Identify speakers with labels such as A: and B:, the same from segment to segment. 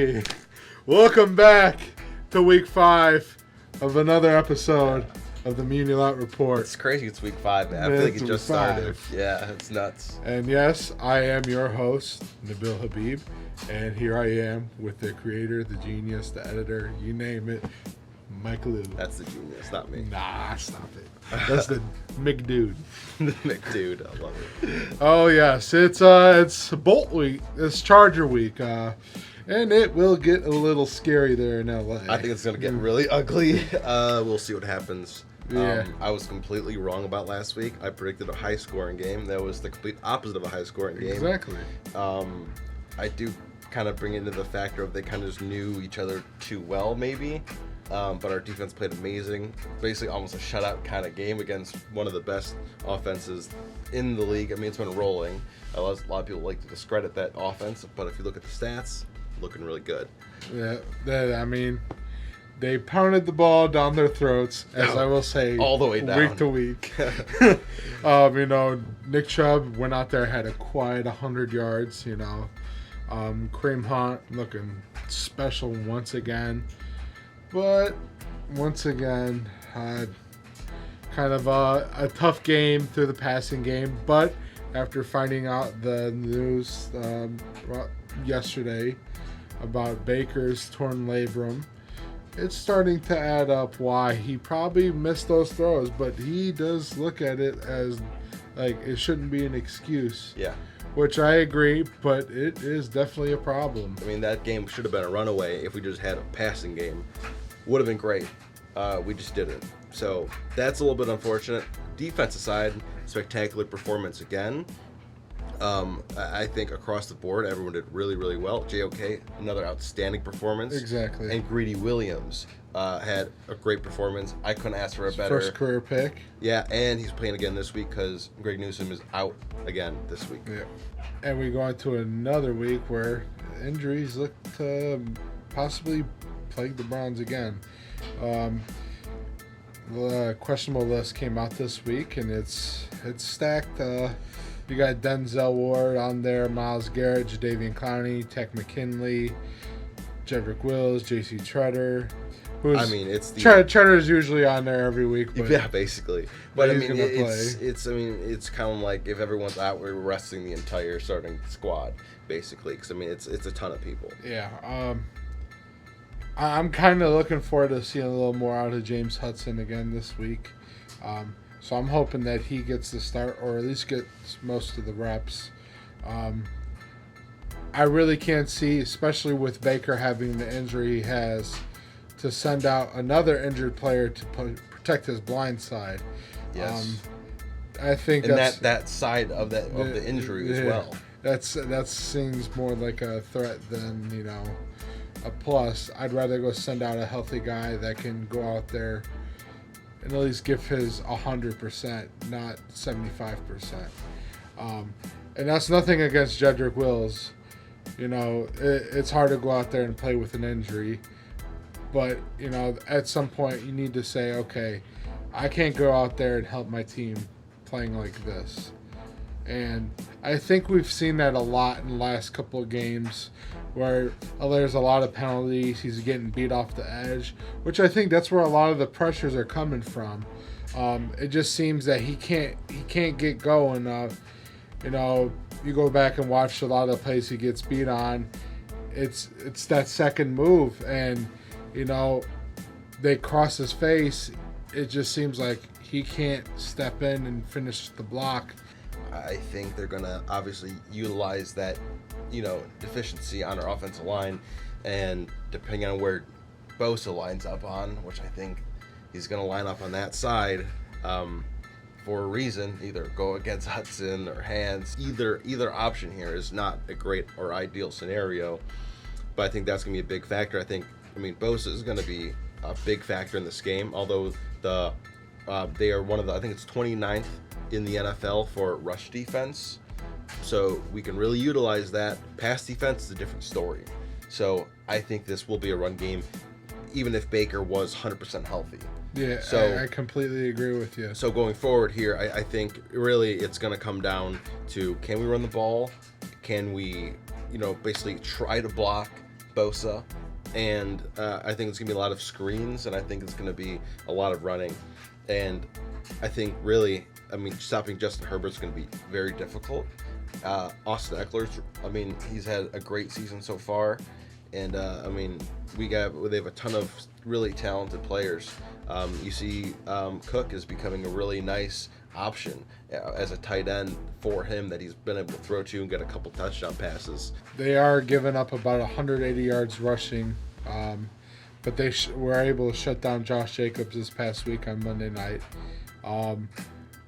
A: Hey, welcome back to week 5 of another episode of the Muni Report.
B: It's crazy it's week 5, man. I feel like it just started. Yeah, it's nuts.
A: And yes, I am your host, Nabil Habib, and here I am with the creator, the genius, the editor, you name it, Mike Lou.
B: That's the genius, not me.
A: Nah, stop it. That's the McDude.
B: The McDude, I love it.
A: Oh yes, it's Bolt week. It's Charger week, and it will get a little scary there in LA.
B: I think it's gonna get really ugly. We'll see what happens.
A: Yeah.
B: I was completely wrong about last week. I predicted a high-scoring game. That was the complete opposite of a high-scoring game.
A: Exactly.
B: I do kind of bring into the factor of they kind of just knew each other too well, maybe. But our defense played amazing. Basically almost a shutout kind of game against one of the best offenses in the league. I mean, it's been rolling. A lot of people like to discredit that offense, but if you look at the stats, looking really good.
A: Yeah, I mean, they pounded the ball down their throats, as I will say,
B: all the way down.
A: Week to week. Nick Chubb went out there, had a quiet 100 yards, Kareem Hunt looking special once again. But once again, kind of a tough game through the passing game. But after finding out the news yesterday about Baker's torn labrum, it's starting to add up why he probably missed those throws. But he does look at it as like it shouldn't be an excuse.
B: Yeah.
A: Which I agree, but it is definitely a problem.
B: I mean, that game should have been a runaway if we just had a passing game. Would have been great. We just didn't. So that's a little bit unfortunate. Defense aside, spectacular performance again. I think across the board, everyone did really, really well. JOK, another outstanding performance.
A: Exactly.
B: And Greedy Williams had a great performance. I couldn't ask for a better.
A: First career pick.
B: Yeah, and he's playing again this week because Greg Newsome is out again this week.
A: Yeah. And we go into another week where injuries look to possibly plague the Browns again. The questionable list came out this week, and it's stacked. You got Denzel Ward on there, Myles Garrett, Jadeveon Clowney, Tech McKinley, Jedrick Wills, J.C. Treader. Tretter's usually on there every week. But
B: yeah, basically. But I mean,
A: it's
B: it's kind of like if everyone's out, we're resting the entire starting squad, basically. Because I mean, it's a ton of people.
A: Yeah. I'm kind of looking forward to seeing a little more out of James Hudson again this week. So I'm hoping that he gets the start or at least gets most of the reps. I really can't see, especially with Baker having the injury he has, to send out another injured player to protect his blind side.
B: Yes.
A: I think
B: and that side of the injury as well.
A: That seems more like a threat than, a plus. I'd rather go send out a healthy guy that can go out there and at least give his 100%, not 75%. And that's nothing against Jedrick Wills. It's hard to go out there and play with an injury. But, at some point you need to say, okay, I can't go out there and help my team playing like this. And I think we've seen that a lot in the last couple of games where there's a lot of penalties. He's getting beat off the edge, which I think that's where a lot of the pressures are coming from. It just seems that he can't get going. You go back and watch a lot of the plays he gets beat on. It's that second move, and they cross his face. It just seems like he can't step in and finish the block.
B: I think they're going to obviously utilize that, deficiency on our offensive line, and depending on where Bosa lines up on, which I think he's going to line up on that side for a reason, either go against Hudson or Hands. Either option here is not a great or ideal scenario, but I think that's going to be a big factor. Bosa is going to be a big factor in this game, although they are one of the, I think it's 29th in the NFL for rush defense. So we can really utilize that. Pass defense is a different story. So I think this will be a run game, even if Baker was 100% healthy.
A: Yeah, so, I completely agree with you.
B: So going forward here, I think really it's going to come down to, can we run the ball? Can we, basically try to block? Bosa, and I think it's going to be a lot of screens, and I think it's going to be a lot of running. And I think really, I mean, stopping Justin Herbert's going to be very difficult. Austin Eckler's, I mean, he's had a great season so far, and I mean, they have a ton of really talented players. You see, Cook is becoming a really nice option as a tight end for him that he's been able to throw to and get a couple touchdown passes.
A: They are giving up about 180 yards rushing, but they were able to shut down Josh Jacobs this past week on Monday night.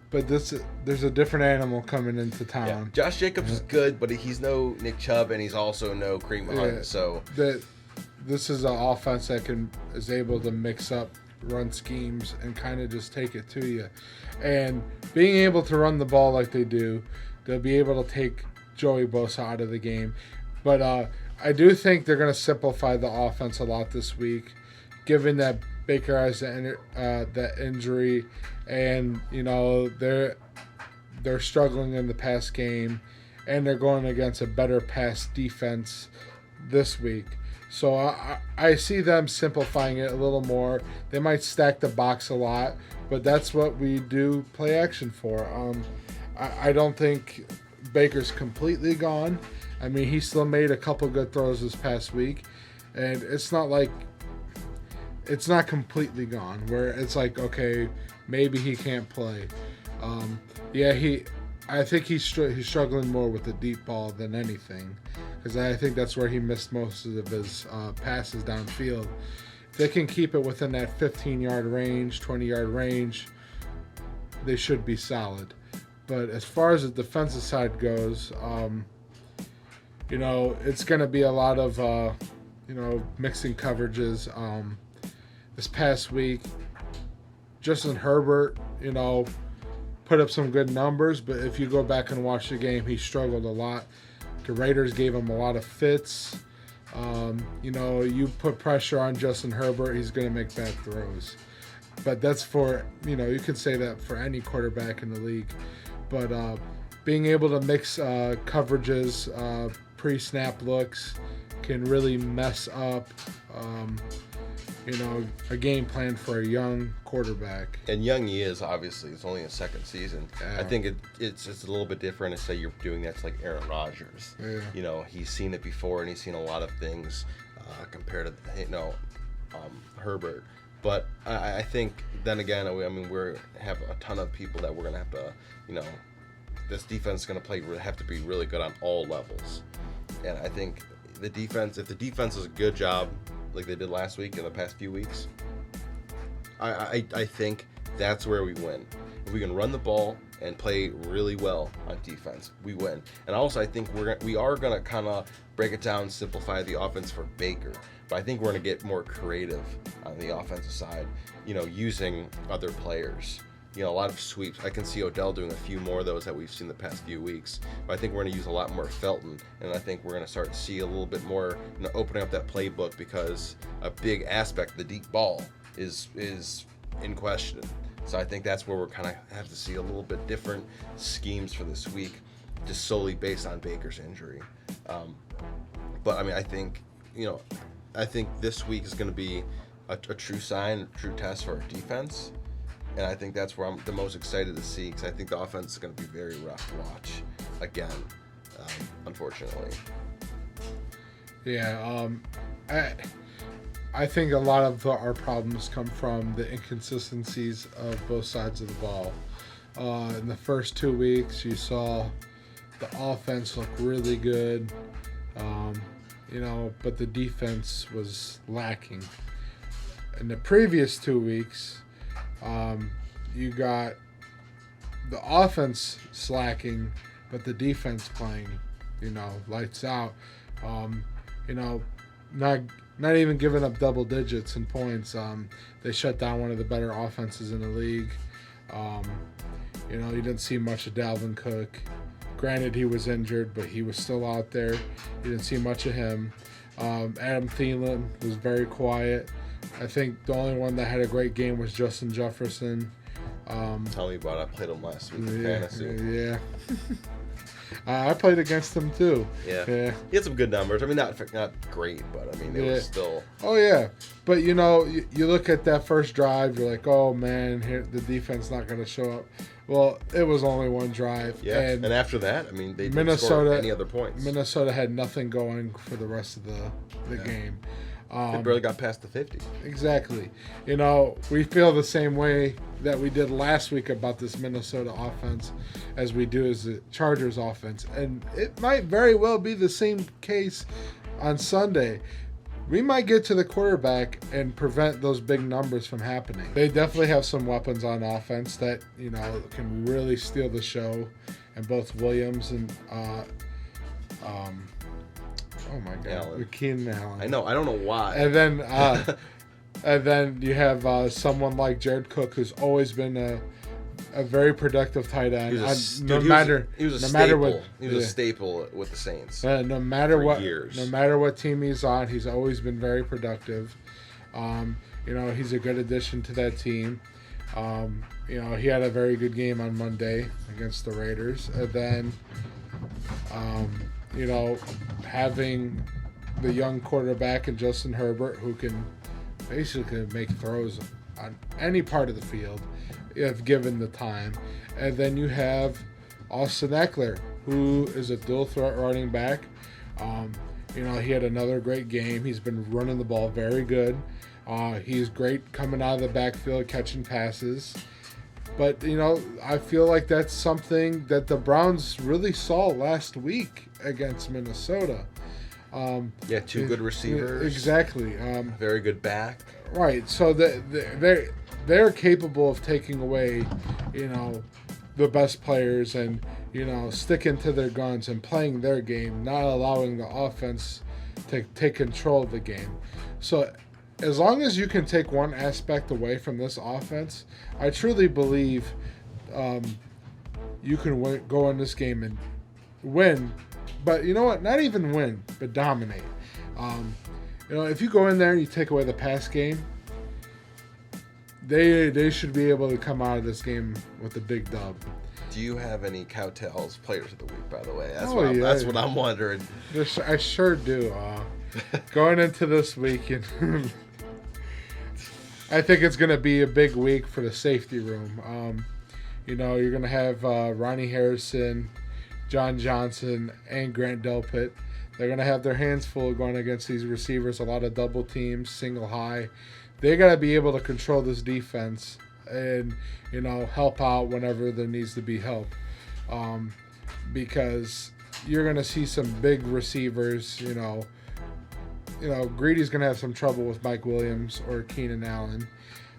A: But there's a different animal coming into town.
B: Yeah. Josh Jacobs is good, but he's no Nick Chubb, and he's also no Kareem Hunt. So
A: this is an offense that is able to mix up run schemes and kind of just take it to you. And being able to run the ball like they do, they'll be able to take Joey Bosa out of the game. But I do think they're going to simplify the offense a lot this week, given that Baker has that injury, and you know they're struggling in the pass game, and they're going against a better pass defense this week. So I see them simplifying it a little more. They might stack the box a lot, but that's what we do play action for. I don't think Baker's completely gone. I mean, he still made a couple good throws this past week, and it's not completely gone where it's like, okay, maybe he can't play. I think he's struggling more with the deep ball than anything, because I think that's where he missed most of his passes downfield. If they can keep it within that 15-yard range, 20-yard range, they should be solid. But as far as the defensive side goes, it's going to be a lot of, mixing coverages. This past week, Justin Herbert, put up some good numbers, but if you go back and watch the game, he struggled a lot. The Raiders gave him a lot of fits. You put pressure on Justin Herbert, he's going to make bad throws. But that's for, you could say that for any quarterback in the league. But being able to mix coverages, pre-snap looks can really mess up, a game plan for a young quarterback.
B: And young he is, obviously. It's only his second season. Yeah. I think it's a little bit different to say you're doing that to like Aaron Rodgers. Yeah. He's seen it before, and he's seen a lot of things compared to Herbert. But I think then again, we have a ton of people that we're gonna have to, this defense is gonna have to be really good on all levels. And I think if the defense does a good job like they did last week and the past few weeks, I think that's where we win. If we can run the ball and play really well on defense, we win. And also, I think we are gonna kind of break it down, simplify the offense for Baker. But I think we're gonna get more creative on the offensive side, using other players. A lot of sweeps. I can see Odell doing a few more of those that we've seen the past few weeks. But I think we're going to use a lot more Felton, and I think we're going to start to see a little bit more, opening up that playbook, because a big aspect of the deep ball is in question. So I think that's where we're kind of have to see a little bit different schemes for this week, just solely based on Baker's injury. But I think this week is going to be a true sign, a true test for our defense. And I think that's where I'm the most excited to see, because I think the offense is going to be very rough to watch again, unfortunately.
A: Yeah, I think a lot of our problems come from the inconsistencies of both sides of the ball. In the first 2 weeks, you saw the offense look really good, but the defense was lacking. In the previous 2 weeks, you got the offense slacking, but the defense playing, lights out. Not even giving up double digits in points. They shut down one of the better offenses in the league. You didn't see much of Dalvin Cook. Granted, he was injured, but he was still out there. You didn't see much of him. Adam Thielen was very quiet. I think the only one that had a great game was Justin Jefferson.
B: Tell me about it. I played him last week in fantasy.
A: Yeah. I played against him too.
B: Yeah. He had some good numbers. I mean, not great, but I mean, it was still.
A: Oh yeah, but you look at that first drive, you're like, oh man, here the defense not going to show up. Well, it was only one drive.
B: Yeah, and after that, I mean, they didn't score any other points.
A: Minnesota had nothing going for the rest of the game.
B: They barely got past the 50.
A: Exactly. We feel the same way that we did last week about this Minnesota offense as we do as the Chargers offense. And it might very well be the same case on Sunday. We might get to the quarterback and prevent those big numbers from happening. They definitely have some weapons on offense that, can really steal the show. And both Williams and oh my God, Keenan Allen.
B: I know. I don't know why.
A: And then you have someone like Jared Cook, who's always been a very productive tight end.
B: He was a staple with the Saints.
A: No matter what
B: years.
A: No matter what team he's on, he's always been very productive. He's a good addition to that team. He had a very good game on Monday against the Raiders. And then, having the young quarterback and Justin Herbert, who can basically make throws on any part of the field if given the time. And then you have Austin Eckler, who is a dual threat running back. He had another great game. He's been running the ball very good. He's great coming out of the backfield, catching passes. But, I feel like that's something that the Browns really saw last week against Minnesota.
B: Two good receivers.
A: Exactly.
B: Very good back.
A: Right. So they're capable of taking away, the best players and, sticking to their guns and playing their game, not allowing the offense to take control of the game. So as long as you can take one aspect away from this offense, I truly believe you can go in this game and win. But you know what? Not even win, but dominate. If you go in there and you take away the pass game, they should be able to come out of this game with a big dub.
B: Do you have any Cowtails players of the week, by the way? That's what I'm wondering.
A: I sure do. Going into this week, I think it's going to be a big week for the safety room. You're going to have Ronnie Harrison, John Johnson, and Grant Delpit. They're going to have their hands full going against these receivers, a lot of double teams, single high. They got to be able to control this defense and, help out whenever there needs to be help. Because you're going to see some big receivers, Greedy's going to have some trouble with Mike Williams or Keenan Allen.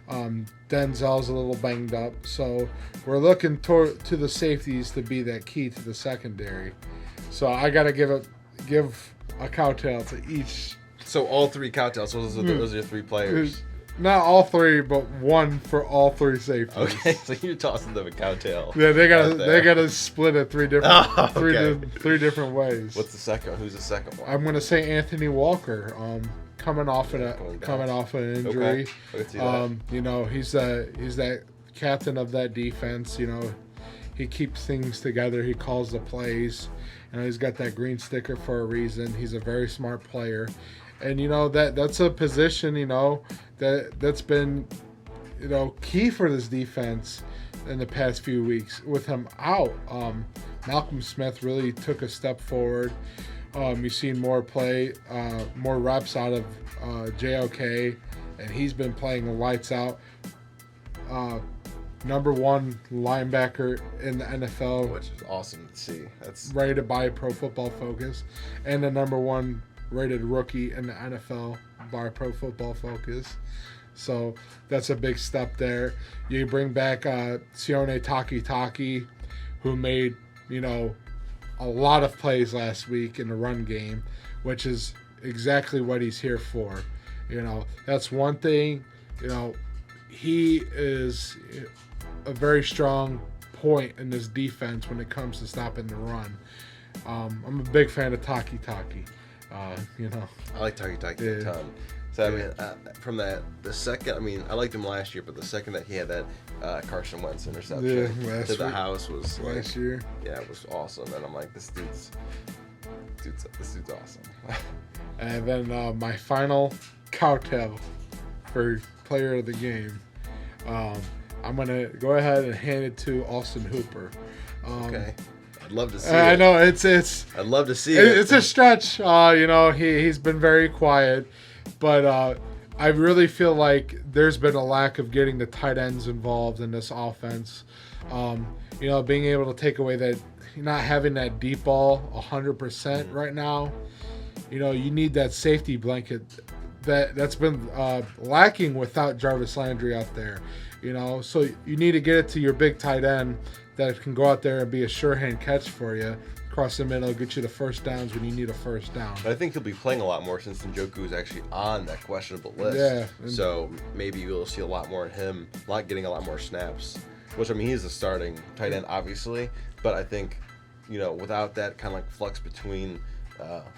A: Denzel's a little banged up. So we're looking to the safeties to be that key to the secondary. So I got to give a cowtail to each.
B: So all three Cowtails. So those are your three players.
A: Not all three, but one for all three safeties.
B: Okay, so you're tossing them a Cowtail.
A: Yeah, they gotta split it three different ways.
B: What's the second? Who's the second one?
A: I'm gonna say Anthony Walker. Coming off an injury.
B: Okay. I can see that.
A: He's that captain of that defense. He keeps things together. He calls the plays. He's got that green sticker for a reason. He's a very smart player. And that's a position that's been key for this defense in the past few weeks. With him out, Malcolm Smith really took a step forward. You've seen more reps out of JOK, and he's been playing the lights out. Number one linebacker in the NFL,
B: which is awesome to see. That's
A: rated by Pro Football Focus, and the number one rated rookie in the NFL by Pro Football Focus. So that's a big step there. You bring back Sione Takitaki, who made a lot of plays last week in the run game, which is exactly what he's here for. That's one thing. He is a very strong point in this defense when it comes to stopping the run. I'm a big fan of Takitaki.
B: I like Takitaki a ton. So I mean, from the second, I mean, I liked him last year, but the second that he had that Carson Wentz interception to the house was
A: last year.
B: Yeah, it was awesome, and I'm like, this dude's awesome.
A: And then my final cowtail for player of the game. I'm gonna go ahead and hand it to Austin Hooper.
B: Okay. I'd love to see it.
A: I know it's.
B: I'd love to see it.
A: It's a stretch. He's been very quiet, but I really feel like there's been a lack of getting the tight ends involved in this offense. Being able to take away that, not having that deep ball 100% right now. You need that safety blanket that's been lacking without Jarvis Landry out there. So you need to get it to your big tight end that can go out there and be a sure hand catch for you, across the middle, get you the first downs when you need a first down.
B: But I think he'll be playing a lot more since Njoku is actually on that questionable list.
A: Yeah.
B: So maybe you'll see a lot more of him, getting a lot more snaps. Which, I mean, he's a starting tight end, obviously. But I think, without that kind of like flux between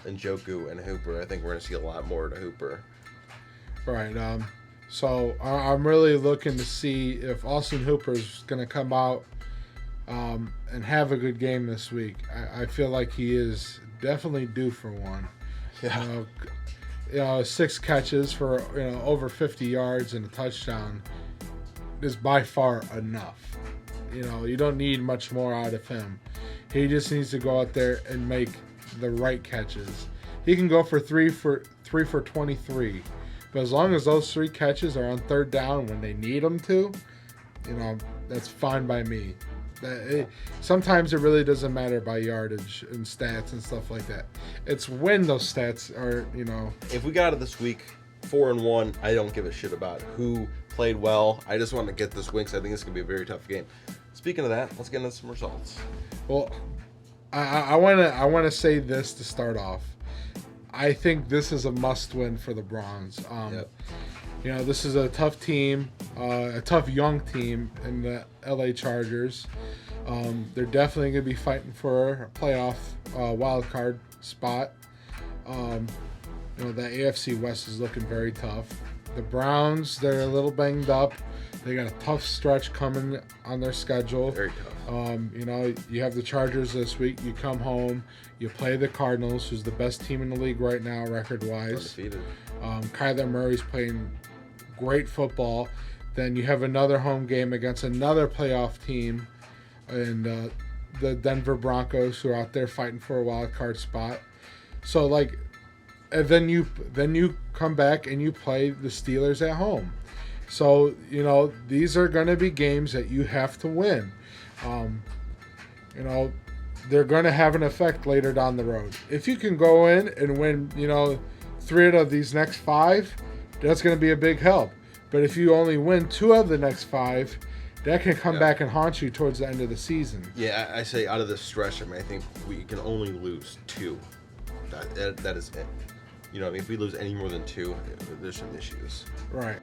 B: Njoku and Hooper, I think we're going to see a lot more to Hooper.
A: Right. So I'm really looking to see if Austin Hooper's going to come out and have a good game this week. I feel like he is definitely due for one.
B: Yeah.
A: 6 catches for over 50 yards and a touchdown is by far enough. You don't need much more out of him. He just needs to go out there and make the right catches. He can go for 3 for 23, but as long as those 3 catches are on third down when they need them to, that's fine by me. Sometimes it really doesn't matter by yardage and stats and stuff like that. It's when those stats are,
B: If we got out of this week 4-1, I don't give a shit about who played well. I just want to get this win because I think it's going to be a very tough game. Speaking of that, let's get into some results.
A: Well, I want to say this to start off. I think this is a must-win for the Browns.
B: Yep.
A: This is a tough team, a tough young team in the LA Chargers. They're definitely going to be fighting for a playoff wild card spot. The AFC West is looking very tough. The Browns, they're a little banged up. They got a tough stretch coming on their schedule.
B: Very tough.
A: You have the Chargers this week. You come home. You play the Cardinals, who's the best team in the league right now, record-wise.
B: Undefeated.
A: Kyler Murray's playing great football. Then you have another home game against another playoff team, and the Denver Broncos, who are out there fighting for a wild card spot. So, and then you come back and you play the Steelers at home. So, these are going to be games that you have to win. They're going to have an effect later down the road. If you can go in and win, 3 out of these next 5, that's going to be a big help. But if you only win 2 of the next 5, that can come back and haunt you towards the end of the season.
B: Yeah, I say out of this stretch, I think we can only lose 2. That is it. If we lose any more than 2, there's some issues.
A: Right.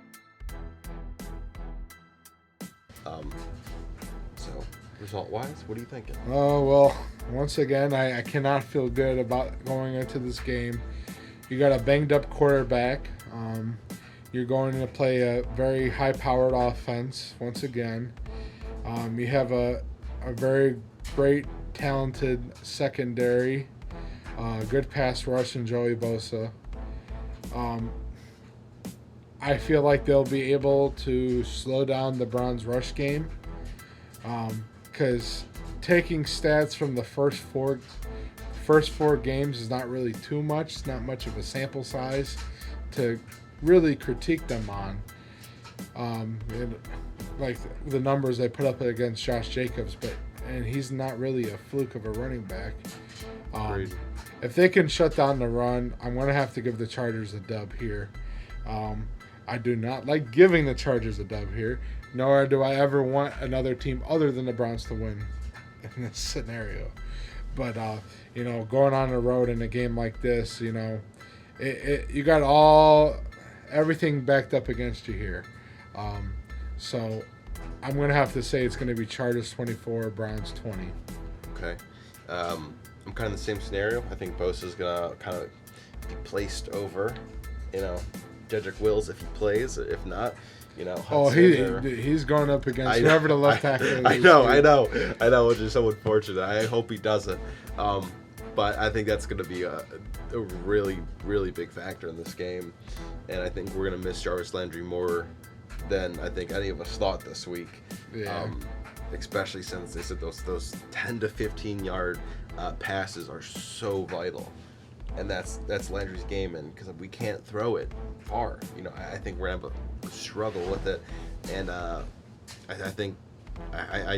B: So, result-wise, what are you thinking?
A: Oh, well, once again, I cannot feel good about going into this game. You got a banged-up quarterback. You're going to play a very high-powered offense once again. You have a very great, talented secondary. Good pass rush in Joey Bosa. I feel like they'll be able to slow down the Browns' rush game. Because taking stats from the first four games is not really too much. It's not much of a sample size to really critique them on. Like the numbers they put up against Josh Jacobs, and he's not really a fluke of a running back. If they can shut down the run, I'm going to have to give the Chargers a dub here. I do not like giving the Chargers a dub here, nor do I ever want another team other than the Browns to win in this scenario. But, going on the road in a game like this, you got everything backed up against you here. So I'm going to have to say it's going to be Chargers 24, Browns 20.
B: Okay. I'm kind of in the same scenario. I think Bosa's going to kind of be placed over, Jedrick Wills if he plays. If not,
A: Oh,
B: Hudson
A: he's going up against whoever the left tackle is.
B: I know, which is so unfortunate. I hope he doesn't. But I think that's going to be a really, really big factor in this game. And I think we're going to miss Jarvis Landry more than I think any of us thought this week.
A: Yeah.
B: Especially since they said those 10 to 15 yard passes are so vital. And that's Landry's game, and because we can't throw it far, I think we're gonna have a struggle with it, and I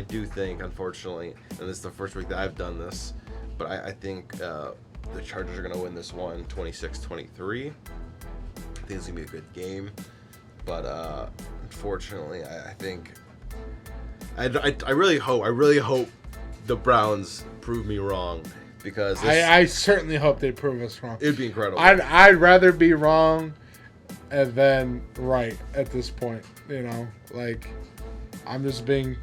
B: do think, unfortunately, and this is the first week that I've done this, but I think the Chargers are gonna win this one, 26-23. I think it's gonna be a good game, but unfortunately, I think I really hope the Browns prove me wrong. Because
A: I certainly hope they prove us wrong.
B: It'd be incredible.
A: I'd rather be wrong than right at this point. I'm just being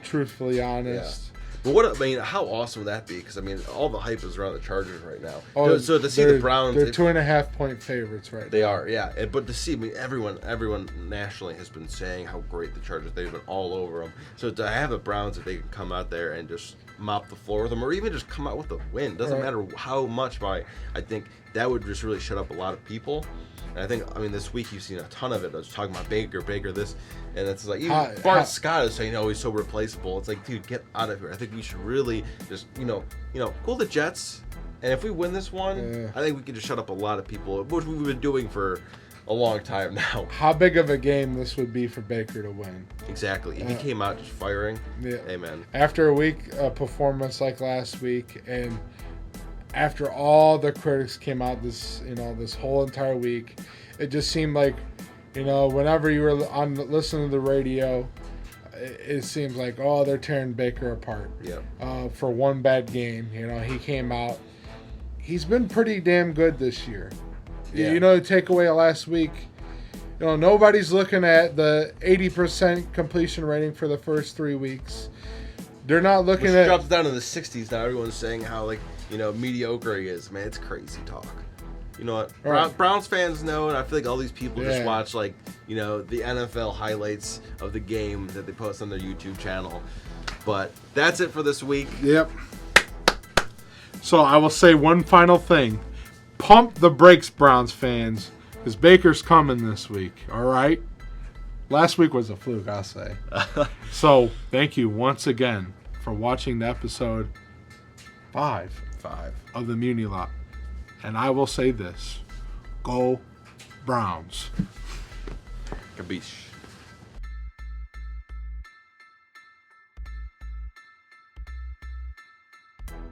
A: truthfully honest.
B: Yeah. But how awesome would that be? Because all the hype is around the Chargers right now.
A: Oh,
B: so to see the Browns,
A: they're 2.5 point favorites right now.
B: They are, yeah. But to see, everyone nationally has been saying how great the Chargers. They've been all over them. So to have the Browns, if they can come out there and just mop the floor with them, or even just come out with a win, doesn't matter how much. I think that would just really shut up a lot of people. And I think, this week you've seen a ton of it. I was talking about Baker this, and it's like, even Bart Scott is saying, he's so replaceable. It's like, dude, get out of here. I think we should really just, cool the Jets. And if we win this one, I think we can just shut up a lot of people, which we've been doing for a long time now.
A: How big of a game this would be for Baker to win.
B: Exactly. If he came out just firing, amen.
A: After a performance like last week, and after all the critics came out this whole entire week, it just seemed like, whenever you were listening to the radio, it seems like, they're tearing Baker apart.
B: Yeah.
A: For one bad game, he came out. He's been pretty damn good this year. Yeah. The takeaway last week, nobody's looking at the 80% completion rating for the first 3 weeks. They're not looking
B: Which
A: at...
B: drops down in the 60s now. Everyone's saying how, mediocre he is. Man, it's crazy talk. You know what?
A: Right.
B: Browns fans know, and I feel like all these people just watch, the NFL highlights of the game that they post on their YouTube channel. But that's it for this week.
A: Yep. So I will say one final thing. Pump the brakes, Browns fans, because Baker's coming this week, all right? Last week was a fluke, I'll say. So thank you once again for watching the episode 5 of the Muni Lot. And I will say this. Go Browns.
B: Capiche.